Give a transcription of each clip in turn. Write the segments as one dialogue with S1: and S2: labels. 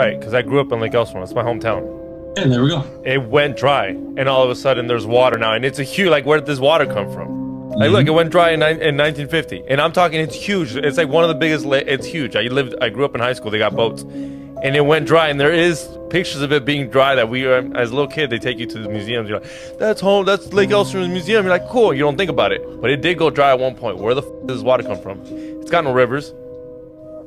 S1: Right, because I grew up in Lake Elsinore. It's my hometown.
S2: Yeah, there we go.
S1: It went dry, and all of a sudden there's water now, and it's a huge. Like, where did this water come from? Like, look, it went dry in 1950, and I'm talking, it's huge. It's like one of the biggest. It's huge. I grew up in high school. They got boats, and it went dry, and there is pictures of it being dry that we, as a little kid, they take you to the museums. You're like, that's home. That's Lake Elsinore Museum. You're like, cool. You don't think about it, but it did go dry at one point. Where the does this water come from? It's got no rivers.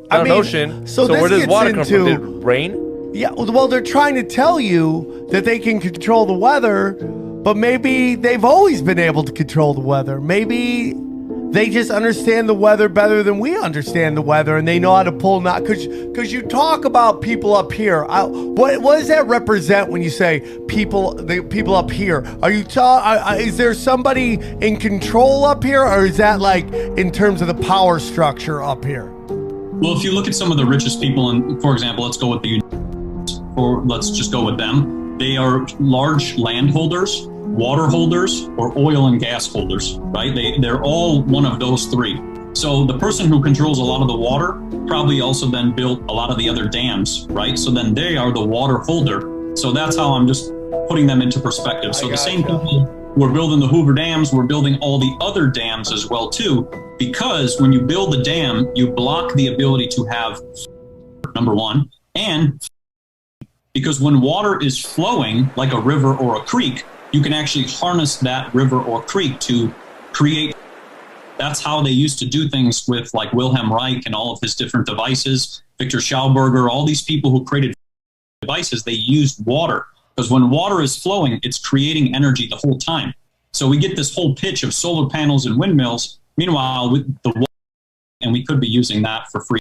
S1: Not an ocean. So where does water come from? Did it rain?
S3: Yeah, well, they're trying to tell you that they can control the weather, but maybe they've always been able to control the weather. Maybe they just understand the weather better than we understand the weather, and they know how to pull not. Because you talk about people up here. What does that represent when you say the people up here? Are you is there somebody in control up here, or is that like in terms of the power structure up here?
S2: Well, if you look at some of the richest people, and for example, let's go with or let's just go with them. They are large landholders, water holders, or oil and gas holders, right? They're all one of those three. So the person who controls a lot of the water probably also then built a lot of the other dams, right? So then they are the water holder. So that's how I'm just putting them into perspective. So the same people who are building the Hoover dams, we're building all the other dams as well too, because when you build a dam, you block the ability to have, number one, and because when water is flowing like a river or a creek, you can actually harness that river or creek to create. That's how they used to do things with like Wilhelm Reich and all of his different devices, Victor Schauberger, all these people who created devices, they used water. Because when water is flowing, it's creating energy the whole time. So we get this whole pitch of solar panels and windmills. Meanwhile, with the water, and we could be using that for free.